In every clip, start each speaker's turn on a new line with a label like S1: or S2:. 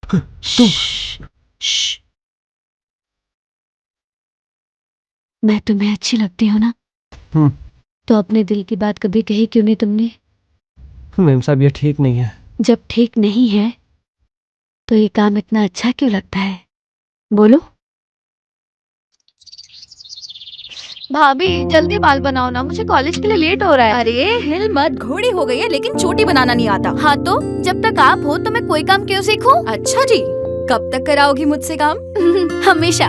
S1: तुम
S2: मैं तुम्हें अच्छी लगती हूँ ना?
S1: हम्म।
S2: तो अपने दिल की बात कभी कही क्यों नहीं तुमने?
S1: मैम साहब ये ठीक नहीं है।
S2: जब ठीक नहीं है तो ये काम इतना अच्छा क्यों लगता है? बोलो। भाभी जल्दी बाल बनाओ ना, मुझे कॉलेज के लिए लेट हो रहा है।
S3: अरे हिल मत, घोड़ी हो गई है लेकिन चोटी बनाना नहीं आता। हाँ तो जब तक आप हो तो मैं कोई काम क्यों सीखूं? अच्छा जी, कब तक कराओगी मुझसे काम? हमेशा।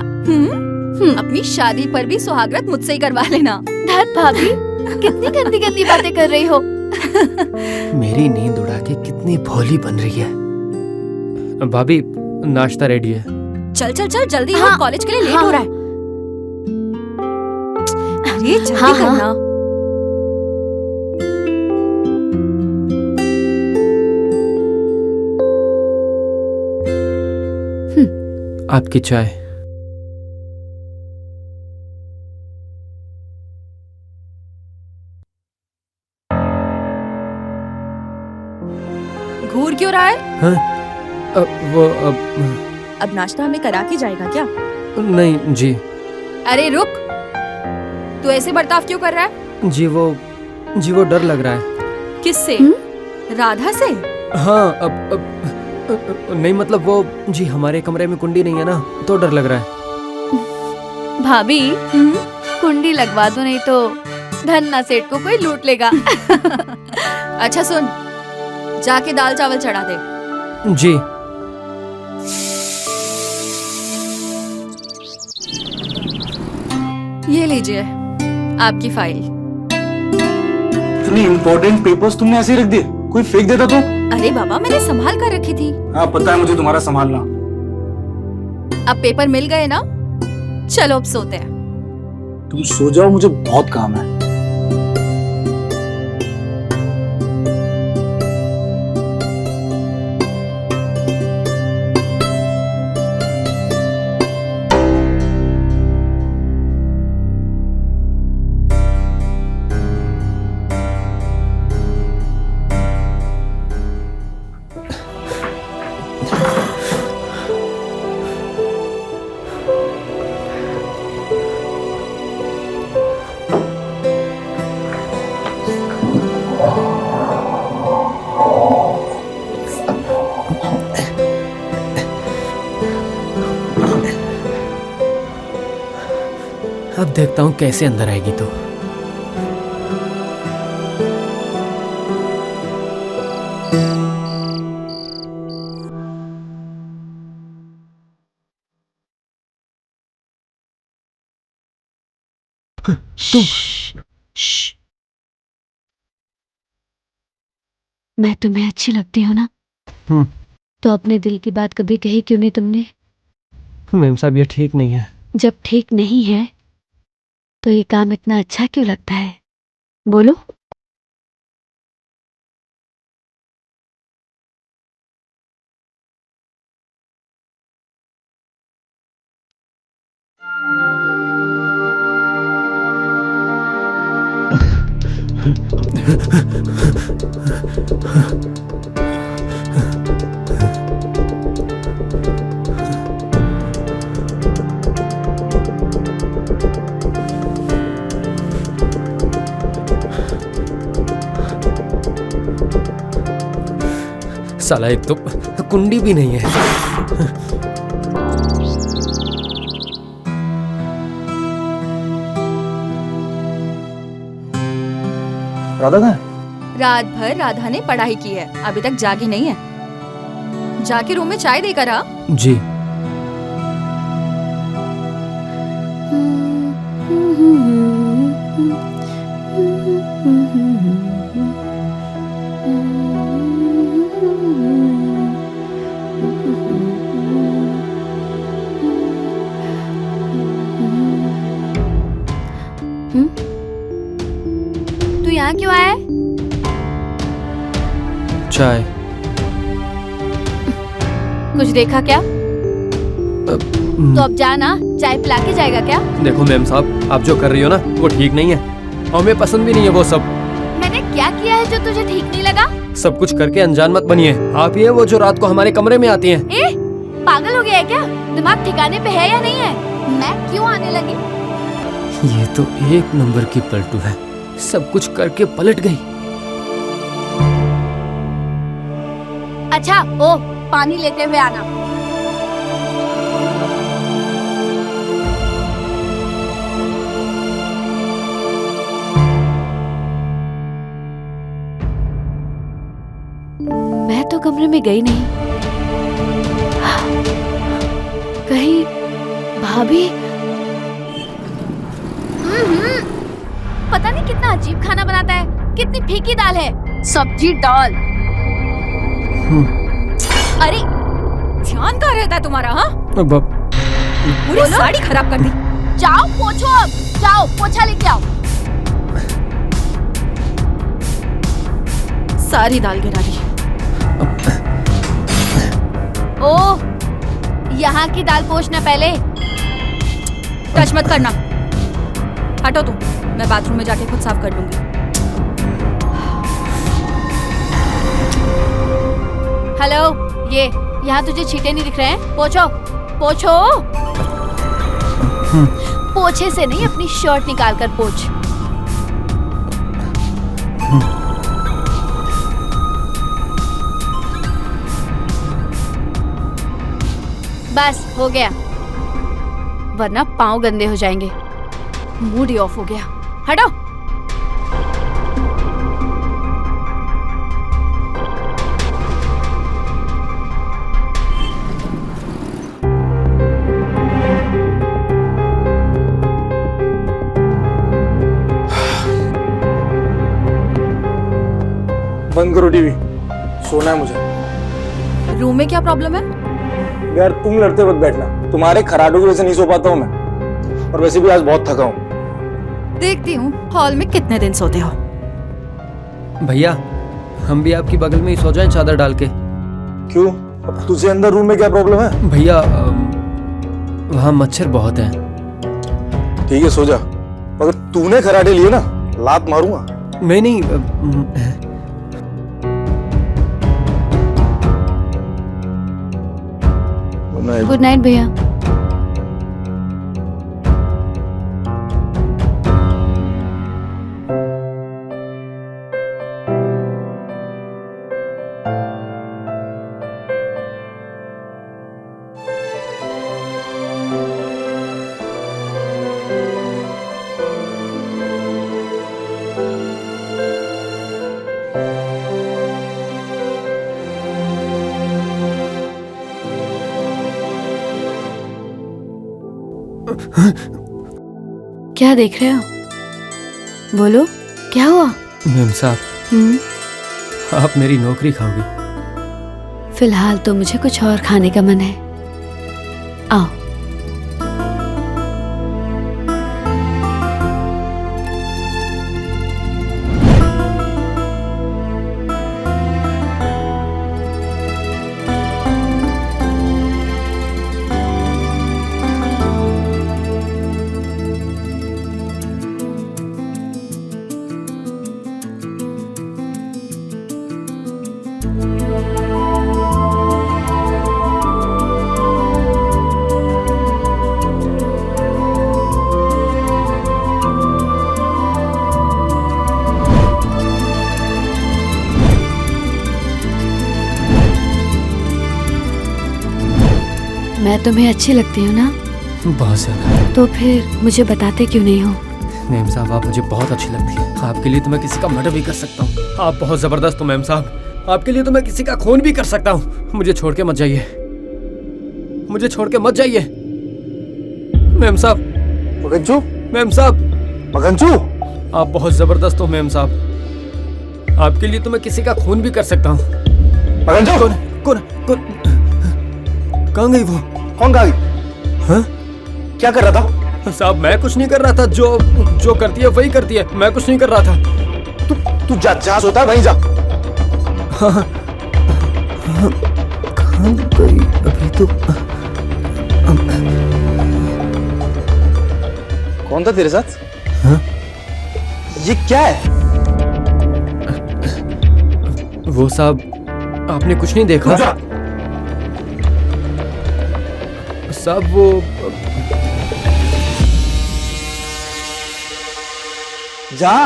S3: अपनी शादी पर भी सुहागरात मुझसे ही करवा लेना।
S2: धत भाभी, कितनी गंदी गंदी बातें कर रही हो।
S1: मेरी नींद उड़ा के कितनी भोली बन रही है। भाभी नाश्ता रेडी है।
S3: चल चल चल जल्दी
S2: हाँ,
S3: हो, कॉलेज के लिए लेट
S2: हाँ,
S3: हो रहा है। अरे जल्दी
S2: हाँ, हाँ।
S3: करना।
S1: आपकी चाय।
S3: घूर क्यों रहा है?
S1: हाँ? अब
S3: अब नाश्ता हमें करा के जाएगा क्या?
S1: नहीं जी।
S3: अरे रुक, तू ऐसे बर्ताव क्यों कर रहा है?
S1: जी वो डर लग रहा है।
S3: किससे? राधा से?
S1: हाँ अब नहीं मतलब वो जी हमारे कमरे में कुंडी नहीं है ना तो डर लग रहा है।
S2: भाभी कुंडी लगवा दो, नहीं तो धन्ना सेठ को कोई लूट लेगा।
S3: अच्छा सुन, जाके दाल चावल चढ़ा दे।
S1: जी।
S3: ये लीजिए आपकी फाइल।
S4: इतने इम्पोर्टेंट पेपर्स तुमने ऐसे ही रख दिए? कोई फेंक देता तो?
S3: अरे बाबा मैंने संभाल कर रखी थी।
S4: हाँ पता है मुझे तुम्हारा संभालना।
S3: अब पेपर मिल गए ना, चलो अब सोते हैं।
S4: तुम सो जाओ, मुझे बहुत काम है।
S1: अब देखता हूँ कैसे अंदर आएगी तो। तुम
S2: मैं तुम्हें अच्छी लगती हूँ ना?
S1: हम्म।
S2: तो अपने दिल की बात कभी कही क्यों नहीं तुमने?
S1: मैम साहब ये ठीक नहीं है।
S2: जब ठीक नहीं है तो ये काम इतना अच्छा क्यों लगता है? बोलो।
S1: साला एक तो कुंडी भी नहीं है।
S4: राधा कहाँ है?
S3: रात भर राधा ने पढ़ाई की है, अभी तक जागी नहीं है। जाके रूम में चाय देकर आ।
S1: जी।
S2: तू यहाँ क्यों आया है?
S1: चाय।
S2: कुछ देखा क्या? तो अब जाना, चाय पिला के जाएगा क्या?
S1: देखो मैम साहब आप जो कर रही हो ना वो ठीक नहीं है, और हमें पसंद भी नहीं है वो सब।
S2: मैंने क्या किया है जो तुझे ठीक नहीं लगा?
S1: सब कुछ करके अनजान मत बनिए। आप ही है वो जो रात को हमारे कमरे में आती हैं।
S2: पागल हो गया है क्या? दिमाग ठिकाने पे है या नहीं है? मैं क्यों आने लगी?
S1: ये तो एक नंबर की पलटू है, सब कुछ करके पलट गई।
S2: अच्छा ओ, पानी लेते हुए आना। मैं तो कमरे में गई नहीं। कहीं भाभी? पता नहीं कितना अजीब खाना बनाता है, कितनी फीकी दाल है। सब्जी दाल।
S3: अरे ध्यान कहाँ रहता है तुम्हारा? हाँ,
S1: अब
S3: पूरी साड़ी खराब कर दी।
S2: जाओ पोछो, अब जाओ पोछा लेके आओ।
S3: सारी दाल गिरा दी।
S2: ओह, यहाँ की दाल पोछना पहले।
S3: टच मत करना, हटो तुम। मैं बाथरूम में जाके खुद साफ कर लूंगी।
S2: हेलो, ये यहाँ तुझे छींटे नहीं दिख रहे हैं? पोछो पोछो। पोछे से नहीं, अपनी शर्ट निकाल कर पोछ। बस हो गया, वरना पाँव गंदे हो जाएंगे। मूड ही ऑफ हो गया। हटो।
S4: बंद करो टीवी, सोना है मुझे।
S3: रूम में क्या प्रॉब्लम है?
S4: यार तुम लड़ते वक्त बैठना, तुम्हारे खराटों की वजह से नहीं सो पाता हूँ मैं, और वैसे भी आज बहुत थका हूँ।
S3: देखती हूँ हॉल में कितने दिन सोते हो।
S1: भैया, हम भी आपकी बगल में ही सो जाएं चादर डाल के?
S4: क्यों, अब तुझे अंदर रूम में क्या प्रॉब्लम है?
S1: भैया वहाँ मच्छर बहुत हैं।
S4: ठीक है सो जा, अगर तूने खराटे लिए ना लात मारूंगा।
S1: नहीं
S2: गुड नाइट भैया। क्या देख रहे हो? बोलो, क्या हुआ?
S1: मैम साहब, आप मेरी नौकरी खाओगी?
S2: फिलहाल तो मुझे कुछ और खाने का मन है। आओ। मैं तुम्हें अच्छी लगती हूँ ना?
S1: बहुत ज्यादा।
S2: तो फिर मुझे बताते क्यों नहीं हो?
S1: मैम साहब, आप मुझे बहुत अच्छी लगती है। आपके लिए तो मैं किसी का मर्डर भी कर सकता हूँ। आप बहुत जबरदस्त हो मैम साहब। आपके लिए तो मैं किसी का खून भी कर सकता हूँ। मुझे छोड़ के मत जाइए, मुझे छोड़ के मत जाइए मैम साहब।
S4: मगनचू,
S1: मैम साहब,
S4: मगनचू,
S1: आप बहुत जबरदस्त हो मैम साहब। आपके लिए तो मैं किसी का खून भी कर सकता हूँ।
S4: मगनचू,
S1: कौन कौन कौन कहाँ गई वो?
S4: कौन कहा?
S1: हाँ
S4: क्या कर रहा था?
S1: साहब, मैं कुछ नहीं कर रहा था। जो करती है वही करती है, मैं कुछ नहीं कर रहा था।
S4: तू जा, जहाँ सोता है वहीं जा।
S1: हाँ, कहाँ गई अभी तो?
S4: कौन था तेरे साथ?
S1: हाँ?
S4: ये क्या है?
S1: वो साहब, आपने कुछ नहीं देखा? साहब वो
S4: जा।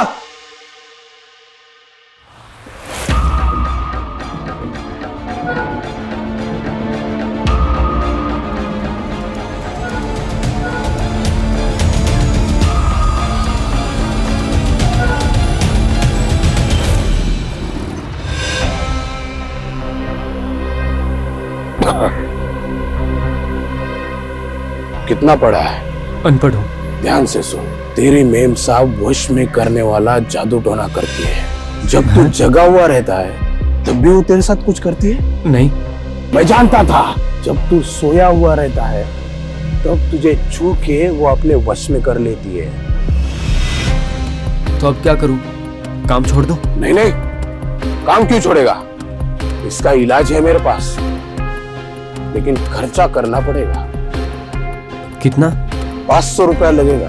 S5: कितना पढ़ा है?
S1: अनपढ़ हूँ।
S5: ध्यान से सुन, तेरी मेम साहब वश में करने वाला जादू टोना करती है। जब तू जगा हुआ रहता है तब भी वो तेरे साथ कुछ करती है?
S1: नहीं।
S5: मैं जानता था जब तू सोया हुआ रहता है तब तुझे छू के वो अपने वश में कर लेती है।
S1: तो अब क्या करूँ? काम छोड़ दूँ?
S5: नहीं नहीं, काम क्यों छोड़ेगा? इसका इलाज है मेरे पास, लेकिन खर्चा करना पड़ेगा।
S1: कितना?
S5: 500 रुपया लगेगा।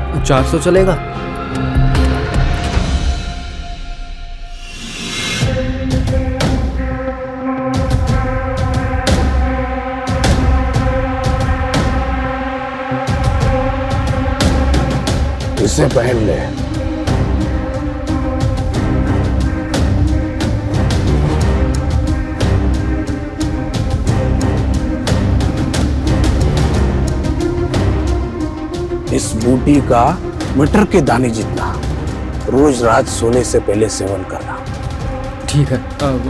S1: तो 400 चलेगा?
S5: इसे पहन ले। इस बूटी का मटर के दाने जितना रोज रात सोने से पहले सेवन करना।
S1: ठीक है।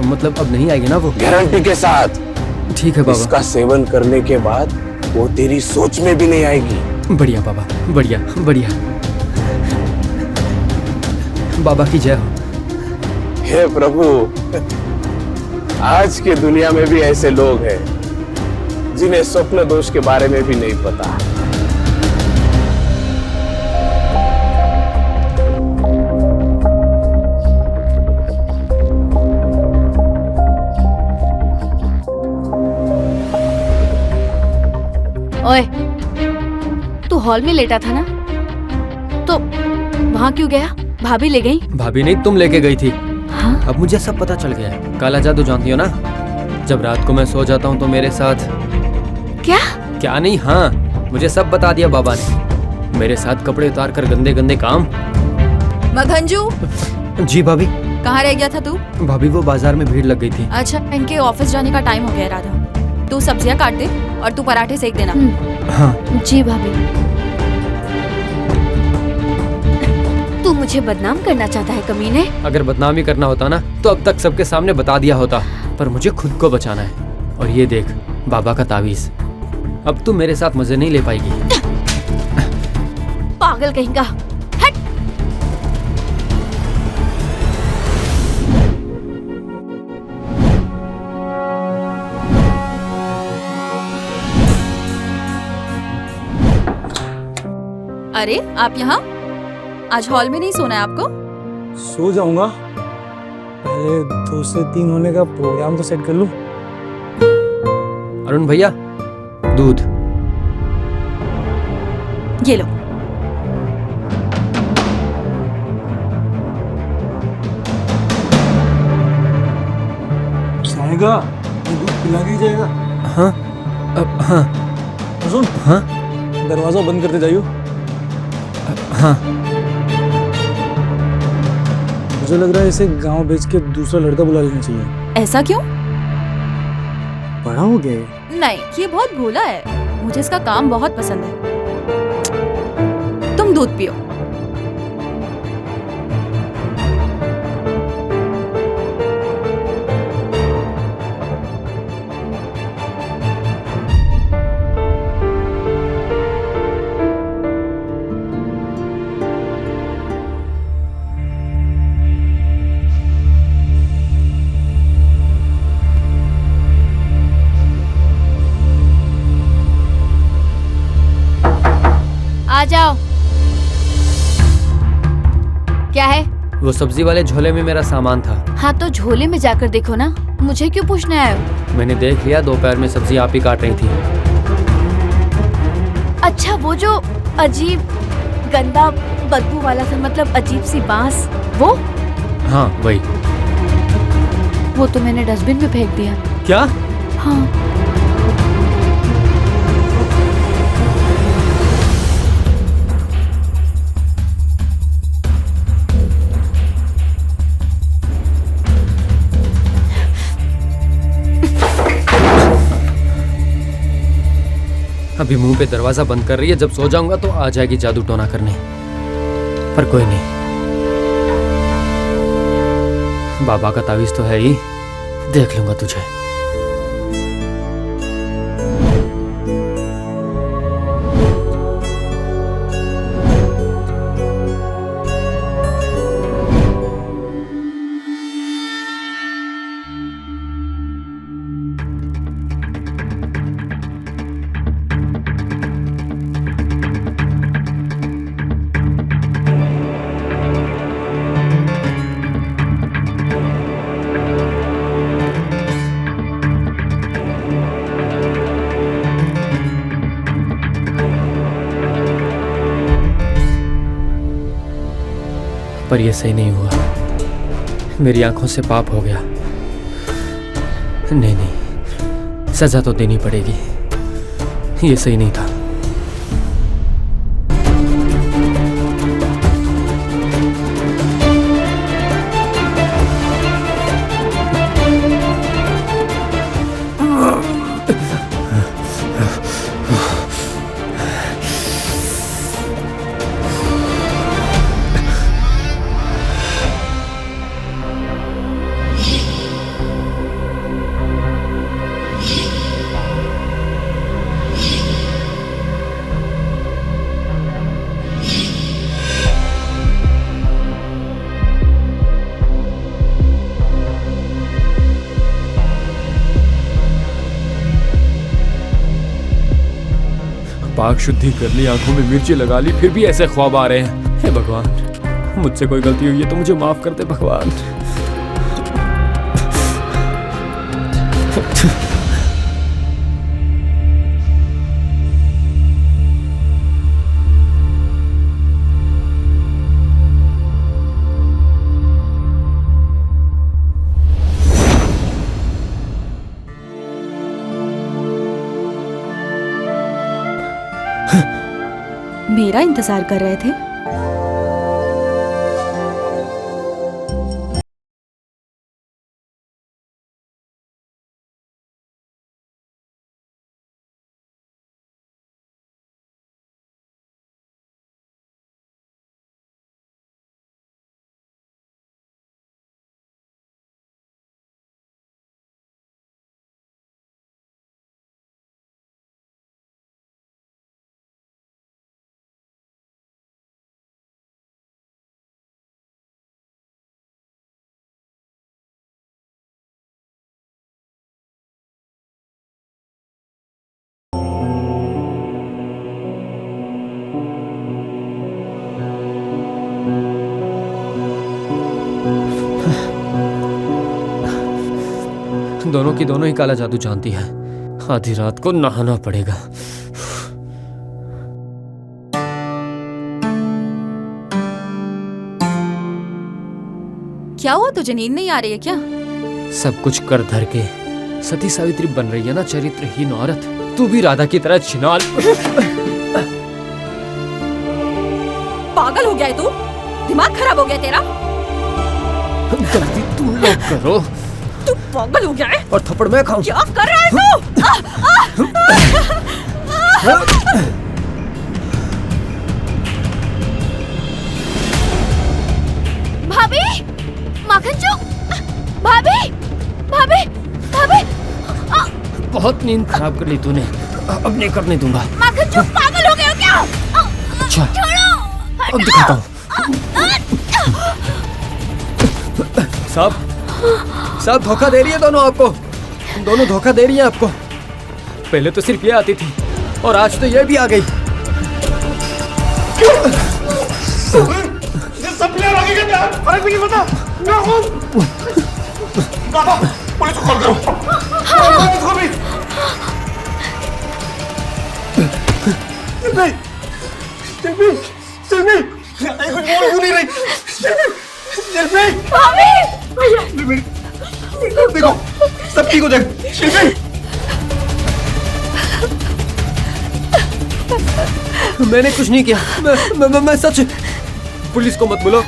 S1: मतलब अब नहीं आएगी ना वो?
S5: गारंटी के साथ।
S1: ठीक है बाबा।
S5: इसका सेवन करने के बाद वो तेरी सोच में भी नहीं आएगी।
S1: बढ़िया बाबा, बढ़िया बढ़िया। बाबा की जय हो।
S5: हे प्रभु, आज की दुनिया में भी ऐसे लोग हैं जिन्हें स्वप्न दोष के बारे में भी नहीं पता।
S2: ओए, तू हॉल में लेटा था ना, तो वहाँ क्यों गया? भाभी ले गई?
S1: भाभी नहीं, तुम लेके गई थी।
S2: हाँ?
S1: अब मुझे सब पता चल गया है। काला जादू जानती हो ना? जब रात को मैं सो जाता हूँ तो मेरे साथ
S2: क्या?
S1: क्या नहीं, हाँ, मुझे सब बता दिया बाबा ने। मेरे साथ कपड़े उतार कर गंदे गंदे काम।
S3: मघंजू,
S1: जी भाभी।
S3: कहाँ रह गया था तू?
S1: भाभी वो बाजार में भीड़ लग गई थी।
S3: अच्छा, इनके ऑफिस जाने का टाइम हो गया राधा। तू सब्जियां काट दे और तू पराठे सेक देना।
S1: हाँ
S2: जी भाभी। तू मुझे बदनाम करना चाहता है कमीने?
S1: अगर बदनामी करना होता ना तो अब तक सबके सामने बता दिया होता, पर मुझे खुद को बचाना है। और ये देख बाबा का तावीज। अब तू मेरे साथ मजे नहीं ले पाएगी।
S2: पागल कहीं का। हट।
S3: अरे आप यहाँ? आज हॉल में नहीं सोना है आपको?
S4: सो जाऊंगा, पहले 2 से 3 होने का प्रोग्राम तो सेट कर लूं।
S1: अरुण भैया, दूध।
S3: ये लो।
S4: जाएगा ये दूध पिला के ही जाएगा।
S1: हाँ अब हाँ।
S4: और सुन,
S1: हाँ
S4: दरवाजा बंद करते जाइयो।
S1: हाँ।
S4: मुझे लग रहा है इसे गांव बेच के दूसरा लड़का बुला लेना चाहिए।
S3: ऐसा क्यों?
S4: बड़ा हो गया है।
S3: नहीं, ये बहुत भोला है। मुझे इसका काम बहुत पसंद है। तुम दूध पियो।
S2: आ जाओ। क्या है?
S1: वो सब्जी वाले झोले में मेरा सामान था।
S2: हाँ तो झोले में जाकर देखो ना, मुझे क्यों पूछने आए हो?
S1: मैंने देख लिया, दोपहर में सब्जी आप ही काट रही थी।
S2: अच्छा, वो जो अजीब गंदा बदबू वाला सा, मतलब अजीब सी बांस, वो
S1: हाँ वही।
S2: वो तो मैंने डस्टबिन में फेंक दिया।
S1: क्या?
S2: हाँ।
S1: अभी मुंह पे दरवाजा बंद कर रही है, जब सो जाऊंगा तो आ जाएगी जादू टोना करने। पर कोई नहीं, बाबा का तावीज तो है ही, देख लूंगा तुझे। पर यह सही नहीं हुआ, मेरी आंखों से पाप हो गया। नहीं नहीं, सजा तो देनी पड़ेगी, ये सही नहीं था। पाक शुद्धि कर ली, आंखों में मिर्ची लगा ली, फिर भी ऐसे ख्वाब आ रहे हैं। हे भगवान, मुझसे कोई गलती हुई है तो मुझे माफ कर दे भगवान।
S3: मेरा इंतजार कर रहे थे?
S1: दोनों की दोनों ही काला जादू जानती है। आधी रात को नहाना पड़ेगा।
S3: क्या हुआ, तुझे नींद नहीं आ रही है क्या?
S1: सब कुछ कर धर के सती सावित्री बन रही है ना चरित्रहीन औरत। तू भी राधा की तरह छिनाल।
S3: पागल हो गया है तू? दिमाग खराब हो गया तेरा?
S1: गलती तुम लोग करो।
S3: तू पागल हो गया है?
S1: और थप्पड़ मैं खाऊं?
S3: क्या कर रहा है तू?
S2: भाभी, माखन चो, भाभी, भाभी, भाभी।
S1: बहुत नींद खराब कर ली तूने, अब नहीं करने दूंगा।
S2: माखन चो, पागल हो गए हो क्या?
S1: अच्छा,
S2: छोड़ो।
S1: अब दिखाता हूँ। साहब धोखा दे रही है दोनों आपको। दोनों धोखा दे रही हैं आपको। पहले तो सिर्फ ये आती थी और आज तो ये भी आ गई।
S6: सब प्लेयर आगे के क्या फर्क भी नहीं पड़ता। मैं हूं बाबा, पुलिस को कॉल करो। पुलिस को भी नहीं, कुछ बोल क्यों नहीं रही? शिल्पी! शिल्पी! देखो, सब ठीक हो जाएगा। शिल्पी!
S1: मैंने कुछ नहीं किया। मैं सच। पुलिस को मत बुलाओ।